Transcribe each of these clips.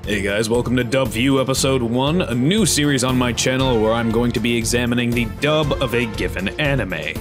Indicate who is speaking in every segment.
Speaker 1: Hey guys, welcome to DubReview Episode 1, a new series on my channel where I'm going to be examining the dub of a given anime.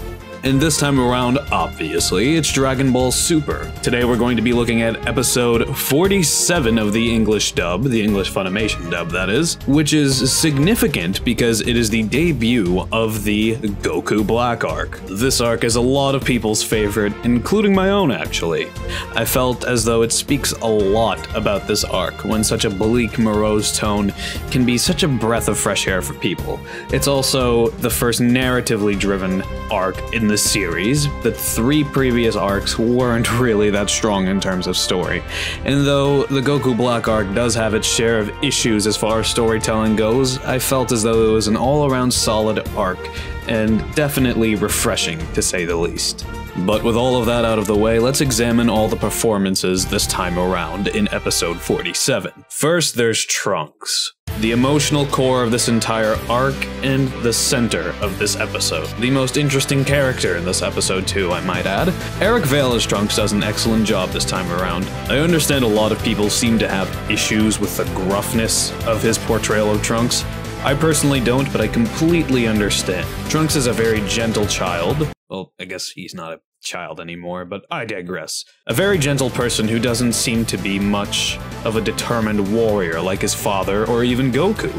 Speaker 1: And this time around, obviously, it's Dragon Ball Super. Today we're going to be looking at episode 47 of the English dub, the English Funimation dub that is, which is significant because it is the debut of the Goku Black arc. This arc is a lot of people's favorite, including my own actually. I felt as though it speaks a lot about this arc when such a bleak, morose tone can be such a breath of fresh air for people. It's also the first narratively driven arc in the series. The three previous arcs weren't really that strong in terms of story, and though the Goku Black arc does have its share of issues as far as storytelling goes, I felt as though it was an all-around solid arc, and definitely refreshing to say the least. But with all of that out of the way, let's examine all the performances this time around in episode 47. First, there's Trunks, the emotional core of this entire arc and the center of this episode. The most interesting character in this episode too, I might add. Eric Vale as Trunks does an excellent job this time around. I understand a lot of people seem to have issues with the gruffness of his portrayal of Trunks. I personally don't, but I completely understand. Trunks is a very gentle child. Well, I guess he's not a child anymore, but I digress. A very gentle person who doesn't seem to be much of a determined warrior like his father or even Goku.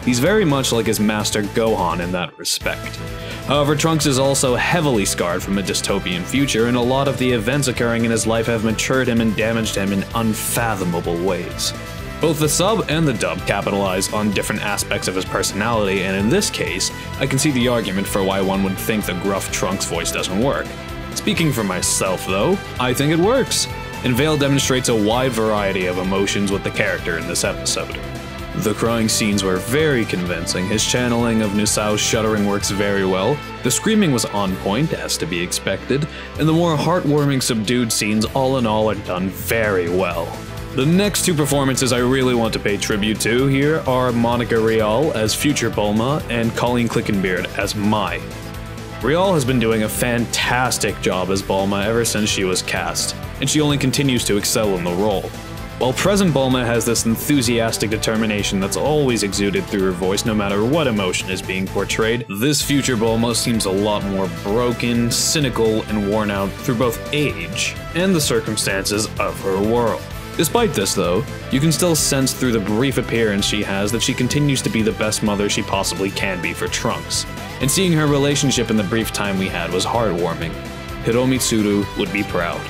Speaker 1: He's very much like his master Gohan in that respect. However, Trunks is also heavily scarred from a dystopian future, and a lot of the events occurring in his life have matured him and damaged him in unfathomable ways. Both the sub and the dub capitalize on different aspects of his personality, and in this case, I can see the argument for why one would think the gruff Trunks voice doesn't work. Speaking for myself, though, I think it works, and Vale demonstrates a wide variety of emotions with the character in this episode. The crying scenes were very convincing, his channeling of Nusao's shuddering works very well, the screaming was on point, as to be expected, and the more heartwarming subdued scenes all in all are done very well. The next two performances I really want to pay tribute to here are Monica Rial as Future Bulma and Colleen Clickenbeard as Mai. Rial has been doing a fantastic job as Bulma ever since she was cast, and she only continues to excel in the role. While present Bulma has this enthusiastic determination that's always exuded through her voice no matter what emotion is being portrayed, this future Bulma seems a lot more broken, cynical, and worn out through both age and the circumstances of her world. Despite this though, you can still sense through the brief appearance she has that she continues to be the best mother she possibly can be for Trunks, and seeing her relationship in the brief time we had was heartwarming. Hiromi Tsuru would be proud.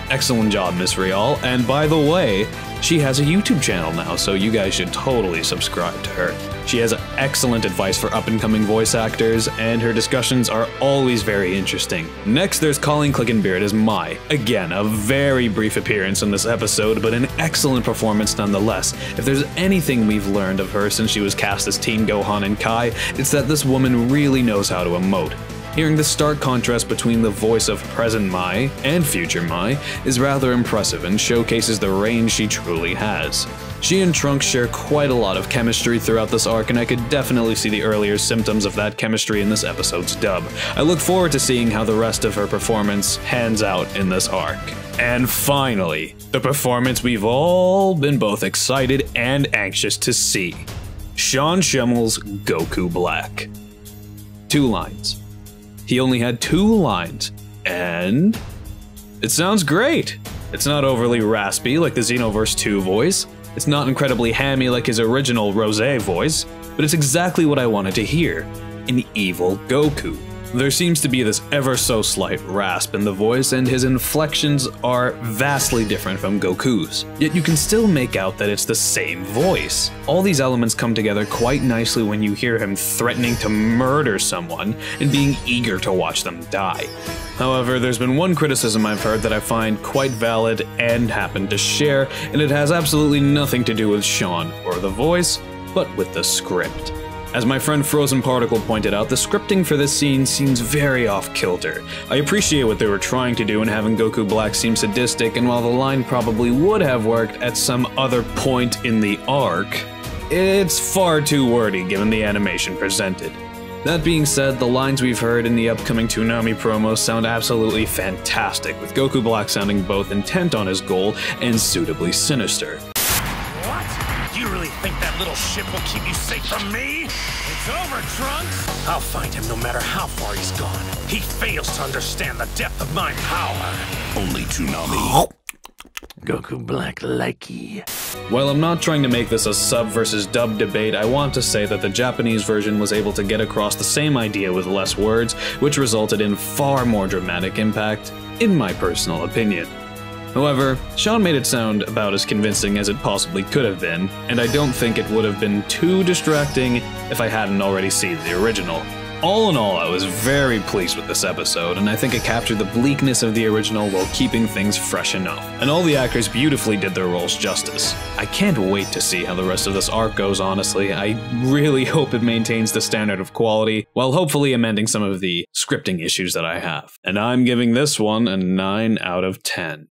Speaker 1: Excellent job, Miss Rial, and by the way, she has a YouTube channel now, so you guys should totally subscribe to her. She has excellent advice for up-and-coming voice actors, and her discussions are always very interesting. Next, there's Colleen Clickenbeard as Mai. Again, a very brief appearance in this episode, but an excellent performance nonetheless. If there's anything we've learned of her since she was cast as Teen Gohan and Kai, it's that this woman really knows how to emote. Hearing the stark contrast between the voice of present Mai and future Mai is rather impressive and showcases the range she truly has. She and Trunks share quite a lot of chemistry throughout this arc, and I could definitely see the earlier symptoms of that chemistry in this episode's dub. I look forward to seeing how the rest of her performance pans out in this arc. And finally, the performance we've all been both excited and anxious to see. Sean Schimmel's Goku Black. 2 lines. He only had 2 lines, and it sounds great. It's not overly raspy like the Xenoverse 2 voice, it's not incredibly hammy like his original Rosé voice, but it's exactly what I wanted to hear, an evil Goku. There seems to be this ever so slight rasp in the voice, and his inflections are vastly different from Goku's, yet you can still make out that it's the same voice. All these elements come together quite nicely when you hear him threatening to murder someone and being eager to watch them die. However, there's been one criticism I've heard that I find quite valid and happen to share, and it has absolutely nothing to do with Sean or the voice, but with the script. As my friend Frozen Particle pointed out, the scripting for this scene seems very off-kilter. I appreciate what they were trying to do in having Goku Black seem sadistic, and while the line probably would have worked at some other point in the arc, it's far too wordy given the animation presented. That being said, the lines we've heard in the upcoming Toonami promos sound absolutely fantastic, with Goku Black sounding both intent on his goal and suitably sinister.
Speaker 2: What? You really think that little ship will keep you safe from me? It's over, Trunks! I'll find him no matter how far he's gone. He fails to understand the depth of my power. Only Toonami. Goku Black likey.
Speaker 1: While I'm not trying to make this a sub versus dub debate, I want to say that the Japanese version was able to get across the same idea with less words, which resulted in far more dramatic impact, in my personal opinion. However, Sean made it sound about as convincing as it possibly could have been, and I don't think it would have been too distracting if I hadn't already seen the original. All in all, I was very pleased with this episode, and I think it captured the bleakness of the original while keeping things fresh enough. And all the actors beautifully did their roles justice. I can't wait to see how the rest of this arc goes, honestly. I really hope it maintains the standard of quality, while hopefully amending some of the scripting issues that I have. And I'm giving this one a 9 out of 10.